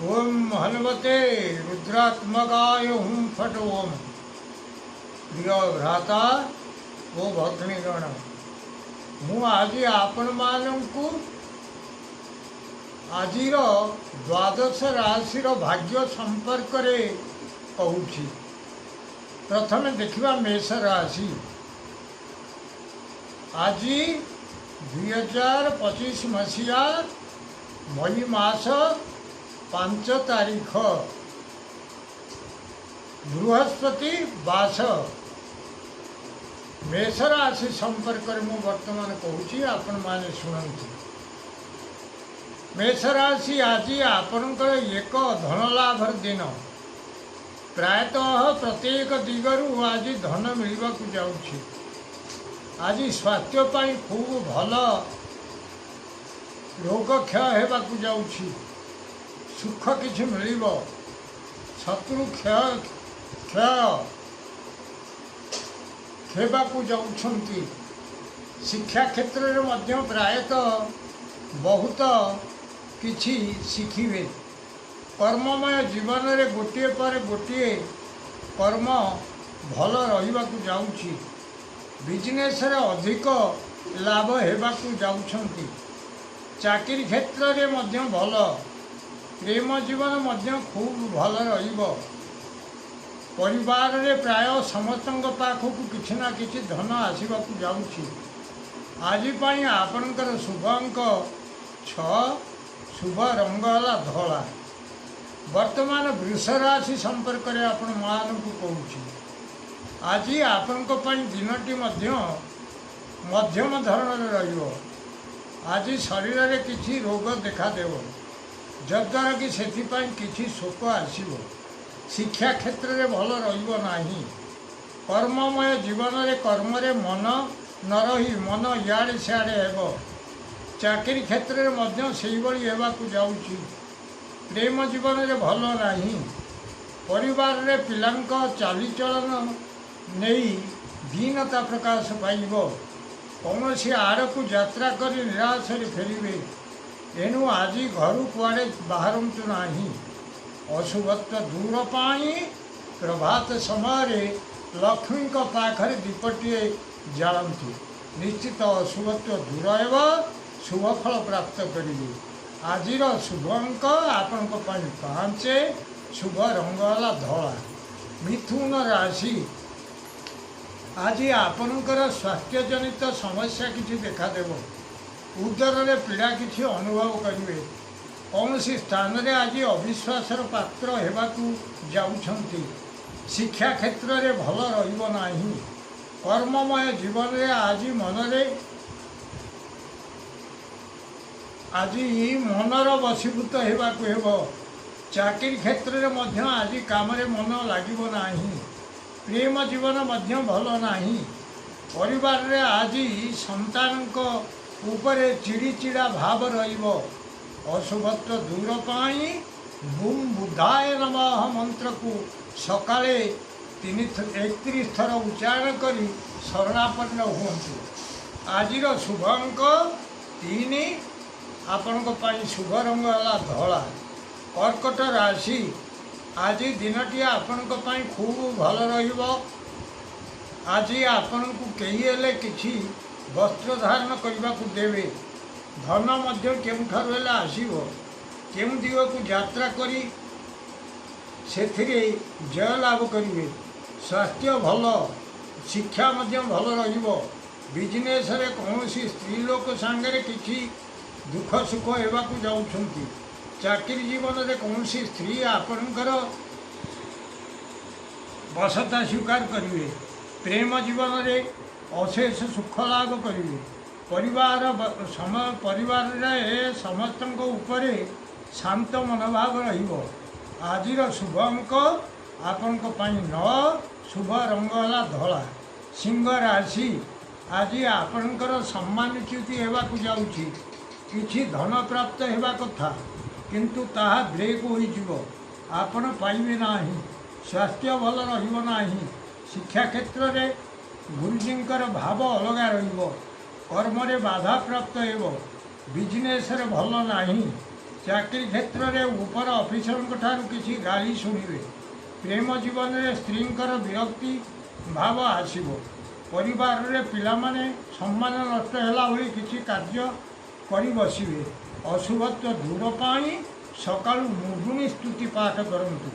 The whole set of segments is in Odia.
ओम हनुमते रुद्रात्मकाय हुं फट ओम। प्रिय भ्राता ओ भगिनीगण, ମୁଁ ଆଜି ଆପଣମାନଙ୍କୁ ଆଜିର ଦ୍ୱାଦଶ ରାଶିର ଭାଗ୍ୟ ସମ୍ପର୍କରେ କହୁଛି। ପ୍ରଥମେ ଦେଖିବା ମେଷ ରାଶି। ଆଜି 2025 ମସିହା ମଇ ମାସ 5 ତାରିଖ, ବୃହସ୍ପତି ବାସ। मेष राशि संपर्क में वर्तमान कहूँ, आपण मैंने शुणु। मेष राशि आज आपणकर एक धनलाभर दिन। प्रायतः प्रत्येक दिगरु आज धन मिलवा जाऊँगी। आज स्वास्थ्यपाई खूब भल रोग क्षय होगा जाऊँगी। सुख किसी मिल, शत्रु क्षय क्षय हेबाकू जाउछंती। शिक्षा क्षेत्र में मध्य प्रायतः बहुत किछि शिखिबे। कर्ममय जीवन में गोटे पर गोटे कर्म भल रहिबाकू जाउछि। बिजनेस रे अधिक लाभ हेबाकू जाउछंती। चाकरी क्षेत्र में मध्य भल, प्रेम जीवन मध्य खूब भल रहिबो। परिवार रे प्राय समस्त पाखक किसी ना किसी धन आसवाक जाऊँगी। आज आपणकर शुभ अंक 6, शुभ रंग है धला। वर्तमान वृष राशि संपर्क में आपण मानक कहूँ, आज आपण दिनटी मध्यम धरण रहिबो। आज शरीर में किसी रोग देखादेव, जद्वारा कि सेथिपाई किसी शोक आसीबो। शिक्षा क्षेत्र में भल रही। कर्ममय जीवन में कर्म मन न रही मन इे सियाड़े हो। चाकरी क्षेत्र में होगाकू जाऊँगी। प्रेम जीवन में भल नहीं। परिवार रे पिलांक चालीचलन नहीं दीनता प्रकाश पाइब। कौन सी आड़ को यात्रा कर निराश फेरवे। एणु आज घर कुआड़े बाहरतु नहीं। अशुभत्व दूर पाई प्रभात समय लक्ष्मी पाखरे दीपटे जालती। निश्चित अशुभत्व दूर हो, शुभ फल प्राप्त करेंगे। आज शुभ अंक आपण 5, शुभ रंग है धला। मिथुन राशि। आज आपणकर स्वास्थ्य जनित समस्या किसी देखादेव। उदर में पीड़ा किसी अनुभव करेंगे। कौन सी स्थान रे आज अविश्वासर पात्र होगाकू जाऊँगी। शिक्षा क्षेत्र में भल रही। कर्ममय जीवन में आज मनर वशीभूत होगाकू हो। चाकरी क्षेत्र में आज काम मन लगे ना। प्रेम जीवन भल नहीं। परिवार रे आज संतान उपरे चिड़चिड़ा भाव रहिबो। अशुभत्व दूर पाई बूम बुधाय नमः मंत्र को सकाले 31 थर उच्चारण कर शरणापन्न हूँ। आज शुभ अंक 3, आपण शुभ रंग है धला। कर्कट राशि। आज दिनटी आपण खूब भल रहिबो। आज आपण को कही हेले किछि वस्त्र धारण करने को देवे। धन केउठारु हेले आसीबो। केउ दिगकू यात्रा करी सेथिरे जय लाभ करिवे। स्वास्थ्य भल, शिक्षा भल रहिबो। बिजनेस रे कौनसी स्त्री लोक सांगरे किछि दुख सुख होगाकू जाउछंती। चाकरी जीवन में कौनसी स्त्री आपणकर बसता स्वीकार करिवे। प्रेम जीवन में अशेष सुख लाभ करिवे। परिवार रे समस्त उपरे शांत मनोभाव रहिबो। आज शुभ अंक आपण 9, शुभ रंग है धला। सिंह राशि। आज आपणकर सम्मानच्युति होगाकू जाऊँगी। किछि धन प्राप्त होगा कथा, किंतु ताहा ब्रेक हो आपण पाइबे नाही। स्वास्थ्य भल रहिबो नाही। शिक्षा क्षेत्र में गुरुजींकर भाव अलगा रहिबो। कर्म रे बाधा प्राप्त हो। बिजनेस रे भल नाही। ଚାକିରି କ୍ଷେତ୍ରରେ ଉପର ଅଫିସରଙ୍କ ଠାରୁ କିଛି ଗାଳି ଶୁଣିବେ। ପ୍ରେମ ଜୀବନରେ ସ୍ତ୍ରୀଙ୍କର ବିରକ୍ତି ଭାବ ଆସିବ। ପରିବାରରେ ପିଲାମାନେ ସମ୍ମାନ ନଷ୍ଟ ହେଲା ଭଳି କିଛି କାର୍ଯ୍ୟ କରି ବସିବେ। ଅଶୁଭତ୍ୱ ଦୂର ପାଇଁ ସକାଳୁ ମୁଗୁଣି ସ୍ତୁତି ପାଠ କରନ୍ତୁ।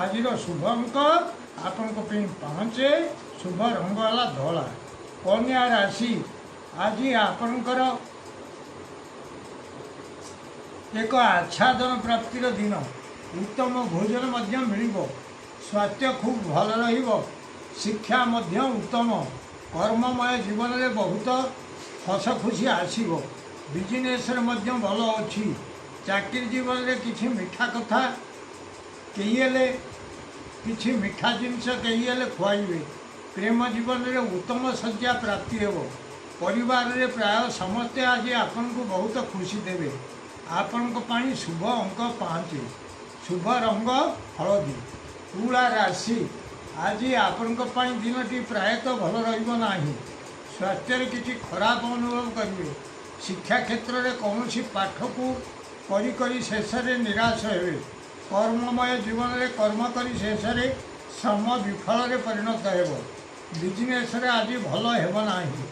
ଆଜିର ଶୁଭ ଅଙ୍କ ଆପଣଙ୍କ ପାଇଁ 5, ଶୁଭ ରଙ୍ଗ ହେଲା ଧଳା। କନ୍ୟା ରାଶି, ଆଜି ଆପଣଙ୍କର ଏକ ଆଚ୍ଛାଦନ ପ୍ରାପ୍ତିର ଦିନ। ଉତ୍ତମ ଭୋଜନ ମଧ୍ୟ ମିଳିବ। ସ୍ୱାସ୍ଥ୍ୟ ଖୁବ୍ ଭଲ ରହିବ। ଶିକ୍ଷା ମଧ୍ୟ ଉତ୍ତମ। କର୍ମମୟ ଜୀବନରେ ବହୁତ ହସ ଖୁସି ଆସିବ। ବିଜନେସ୍ରେ ମଧ୍ୟ ଭଲ ଅଛି। ଚାକିରି ଜୀବନରେ କିଛି ମିଠା କଥା କେହି ହେଲେ କିଛି ମିଠା ଜିନିଷ କେହି ହେଲେ ଖୁଆଇବେ। ପ୍ରେମ ଜୀବନରେ ଉତ୍ତମ ଶଯ୍ୟା ପ୍ରାପ୍ତି ହେବ। ପରିବାରରେ ପ୍ରାୟ ସମସ୍ତେ ଆଜି ଆପଣଙ୍କୁ ବହୁତ ଖୁସି ଦେବେ। ଆପଣଙ୍କ ପାଇଁ ଶୁଭ ଅଙ୍କ 5, ଶୁଭ ରଙ୍ଗ ହଳଦୀ। ତୁଳା ରାଶି, ଆଜି ଆପଣଙ୍କ ପାଇଁ ଦିନଟି ପ୍ରାୟତଃ ଭଲ ରହିବ ନାହିଁ। ସ୍ୱାସ୍ଥ୍ୟରେ କିଛି ଖରାପ ଅନୁଭବ କରିବେ। ଶିକ୍ଷା କ୍ଷେତ୍ରରେ କୌଣସି ପାଠକୁ କରି କରି ଶେଷରେ ନିରାଶ ହେବେ। କର୍ମମୟ ଜୀବନରେ କର୍ମ କରି ଶେଷରେ ଶ୍ରମ ବିଫଳରେ ପରିଣତ ହେବ। ବିଜନେସ୍ରେ ଆଜି ଭଲ ହେବ ନାହିଁ।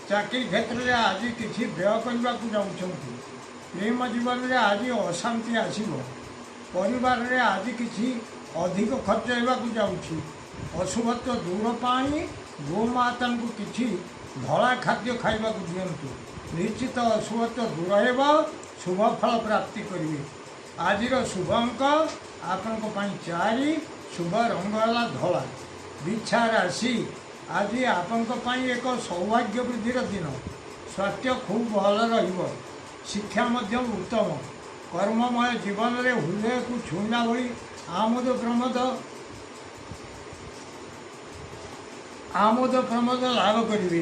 ଚାକିରି କ୍ଷେତ୍ରରେ ଆଜି କିଛି ବ୍ୟୟ କରିବାକୁ ଯାଉଛନ୍ତି। ପ୍ରେମ ଜୀବନରେ ଆଜି ଅଶାନ୍ତି ଆସିବ। ପରିବାରରେ ଆଜି କିଛି ଅଧିକ ଖର୍ଚ୍ଚ ହେବାକୁ ଯାଉଛି। ଅଶୁଭତ୍ୱ ଦୂର ପାଇଁ ଗୋମାତାଙ୍କୁ କିଛି ଧଳା ଖାଦ୍ୟ ଖାଇବାକୁ ଦିଅନ୍ତୁ। ନିଶ୍ଚିତ ଅଶୁଭତ୍ୱ ଦୂର ହେବ। ଶୁଭ ଫଳ ପ୍ରାପ୍ତି କରିବେ। ଆଜିର ଶୁଭ ଅଙ୍କ ଆପଣଙ୍କ ପାଇଁ 4, ଶୁଭ ରଙ୍ଗ ହେଲା ଧଳା। ବିଛା ରାଶି, ଆଜି ଆପଣଙ୍କ ପାଇଁ ଏକ ସୌଭାଗ୍ୟ ବୃଦ୍ଧିର ଦିନ। ସ୍ୱାସ୍ଥ୍ୟ ଖୁବ୍ ଭଲ ରହିବ। ଶିକ୍ଷା ମଧ୍ୟ ଉତ୍ତମ। କର୍ମମୟ ଜୀବନରେ ହୃଦୟକୁ ଛୁଇଁଲା ଭଳି ଆମୋଦ ପ୍ରମୋଦ ଲାଭ କରିବେ।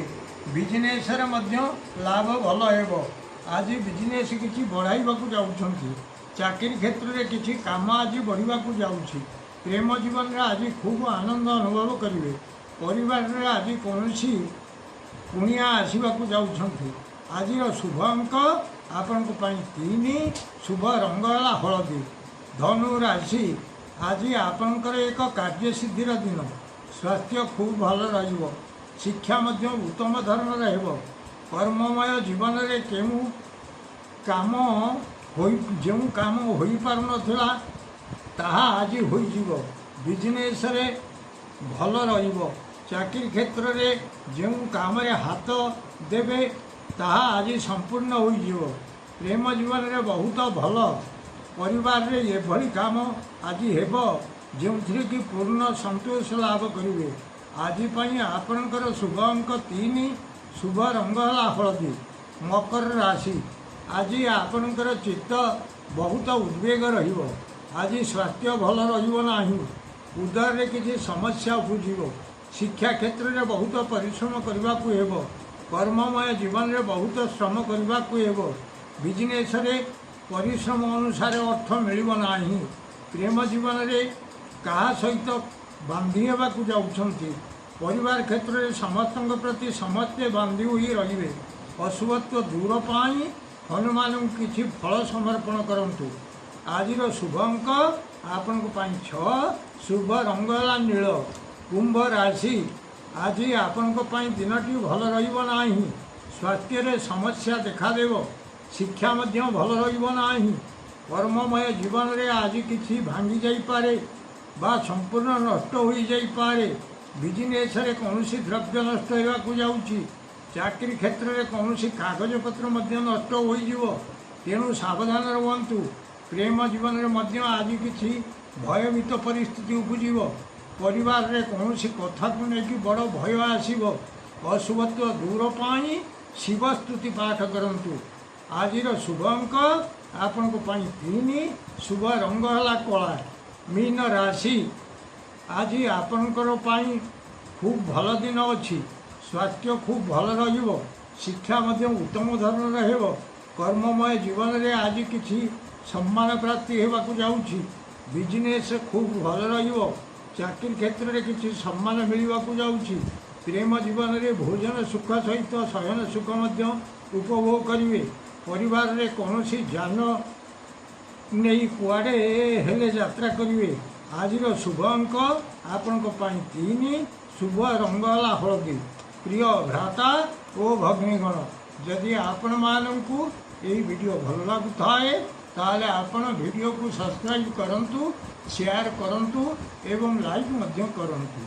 ବିଜନେସ୍ରେ ମଧ୍ୟ ଲାଭ ଭଲ ହେବ। ଆଜି ବିଜନେସ୍ କିଛି ବଢ଼ାଇବାକୁ ଯାଉଛନ୍ତି। ଚାକିରି କ୍ଷେତ୍ରରେ କିଛି କାମ ଆଜି ବଢ଼ିବାକୁ ଯାଉଛି। ପ୍ରେମ ଜୀବନରେ ଆଜି ଖୁବ୍ ଆନନ୍ଦ ଅନୁଭବ କରିବେ। ପରିବାରରେ ଆଜି କୌଣସି କୁଣିଆ ଆସିବାକୁ ଯାଉଛନ୍ତି। ଆଜିର ଶୁଭ ଅଙ୍କ ଆପଣଙ୍କ ପାଇଁ 3, ଶୁଭ ରଙ୍ଗ ହେଲା ହଳଦୀ। ଧନୁ ରାଶି, ଆଜି ଆପଣଙ୍କର ଏକ କାର୍ଯ୍ୟସିଦ୍ଧିର ଦିନ। ସ୍ୱାସ୍ଥ୍ୟ ଖୁବ୍ ଭଲ ରହିବ। ଶିକ୍ଷା ମଧ୍ୟ ଉତ୍ତମ ଧରଣର ହେବ। କର୍ମମୟ ଜୀବନରେ ଯେଉଁ କାମ ହୋଇପାରୁନଥିଲା ତାହା ଆଜି ହୋଇଯିବ। ବିଜନେସ୍ରେ ଭଲ ରହିବ। ଚାକିରି କ୍ଷେତ୍ରରେ ଯେଉଁ କାମରେ ହାତ ଦେବେ ତାହା ଆଜି ସମ୍ପୂର୍ଣ୍ଣ ହୋଇଯିବ। ପ୍ରେମ ଜୀବନରେ ବହୁତ ଭଲ। ପରିବାରରେ ଏଭଳି କାମ ଆଜି ହେବ ଯେଉଁଥିରେ କି ପୂର୍ଣ୍ଣ ସନ୍ତୋଷ ଲାଭ କରିବେ। ଆଜି ପାଇଁ ଆପଣଙ୍କର ଶୁଭ ଅଙ୍କ 3, ଶୁଭ ରଙ୍ଗ ହେଲା ହଳଦୀ। ମକର ରାଶି, ଆଜି ଆପଣଙ୍କର ଚିତ୍ତ ବହୁତ ଉଦ୍ବେଗ ରହିବ। ଆଜି ସ୍ୱାସ୍ଥ୍ୟ ଭଲ ରହିବ ନାହିଁ। ଉଦରରେ କିଛି ସମସ୍ୟା ଉପୁଜିବ। ଶିକ୍ଷା କ୍ଷେତ୍ରରେ ବହୁତ ପରିଶ୍ରମ କରିବାକୁ ହେବ। କର୍ମମୟ ଜୀବନରେ ବହୁତ ଶ୍ରମ କରିବାକୁ ହେବ। ବିଜନେସ୍ରେ ପରିଶ୍ରମ ଅନୁସାରେ ଅର୍ଥ ମିଳିବ ନାହିଁ। ପ୍ରେମ ଜୀବନରେ କାହା ସହିତ ବାନ୍ଧି ହେବାକୁ ଯାଉଛନ୍ତି। ପରିବାର କ୍ଷେତ୍ରରେ ସମସ୍ତଙ୍କ ପ୍ରତି ସମସ୍ତେ ବାନ୍ଧି ହୋଇ ରହିବେ। ଅଶୁଭତ୍ୱ ଦୂର ପାଇଁ ହନୁମାନଙ୍କୁ କିଛି ଫଳ ସମର୍ପଣ କରନ୍ତୁ। ଆଜିର ଶୁଭ ଅଙ୍କ ଆପଣଙ୍କ ପାଇଁ 6, ଶୁଭ ରଙ୍ଗ ହେଲା ନୀଳ। କୁମ୍ଭ ରାଶି, ଆଜି ଆପଣଙ୍କ ପାଇଁ ଦିନଟି ଭଲ ରହିବ ନାହିଁ। ସ୍ୱାସ୍ଥ୍ୟରେ ସମସ୍ୟା ଦେଖାଦେବ। ଶିକ୍ଷା ମଧ୍ୟ ଭଲ ରହିବ ନାହିଁ। କର୍ମମୟ ଜୀବନରେ ଆଜି କିଛି ଭାଙ୍ଗି ଯାଇପାରେ ବା ସମ୍ପୂର୍ଣ୍ଣ ନଷ୍ଟ ହୋଇଯାଇପାରେ। ବିଜନେସ୍ରେ କୌଣସି ଦ୍ରବ୍ୟ ନଷ୍ଟ ହେବାକୁ ଯାଉଛି। ଚାକିରି କ୍ଷେତ୍ରରେ କୌଣସି କାଗଜପତ୍ର ମଧ୍ୟ ନଷ୍ଟ ହୋଇଯିବ। ତେଣୁ ସାବଧାନ ରୁହନ୍ତୁ। ପ୍ରେମ ଜୀବନରେ ମଧ୍ୟ ଆଜି କିଛି ଭୟଭୀତ ପରିସ୍ଥିତି ଉପୁଜିବ। ପରିବାରରେ କୌଣସି କଥାକୁ ନେଇକି ବଡ଼ ଭୟ ଆସିବ। ଅଶୁଭତ୍ୱ ଦୂର ପାଇଁ ଶିବ ସ୍ତୁତି ପାଠ କରନ୍ତୁ। ଆଜିର ଶୁଭ ଅଙ୍କ ଆପଣଙ୍କ ପାଇଁ 3, ଶୁଭ ରଙ୍ଗ ହେଲା କଳା। ମୀନ ରାଶି, ଆଜି ଆପଣଙ୍କର ପାଇଁ ଖୁବ୍ ଭଲ ଦିନ ଅଛି। ସ୍ୱାସ୍ଥ୍ୟ ଖୁବ୍ ଭଲ ରହିବ। ଶିକ୍ଷା ମଧ୍ୟ ଉତ୍ତମ ଧରଣର ହେବ। କର୍ମମୟ ଜୀବନରେ ଆଜି କିଛି ସମ୍ମାନ ପ୍ରାପ୍ତି ହେବାକୁ ଯାଉଛି। ବିଜନେସ୍ ଖୁବ୍ ଭଲ ରହିବ। ଚାକିରି କ୍ଷେତ୍ରରେ କିଛି ସମ୍ମାନ ମିଳିବାକୁ ଯାଉଛି। ପ୍ରେମ ଜୀବନରେ ଭୋଜନ ସୁଖ ସହିତ ଶୟନ ସୁଖ ମଧ୍ୟ ଉପଭୋଗ କରିବେ। ପରିବାରରେ କୌଣସି ଯାନ नहीं कुआड़े हेले यात्रा करिवे। आजिर शुभ अंक आपणक पाई 3 शुभ रंग होला हलदी। प्रिय भ्राता ओ भगिनीगण जदि आपण मानंकु एई वीडियो भल लागुथाए ताले आपण वीडियो को सब्सक्राइब करंतु शेयर करंतु एवं लाइक मध्य करंतु।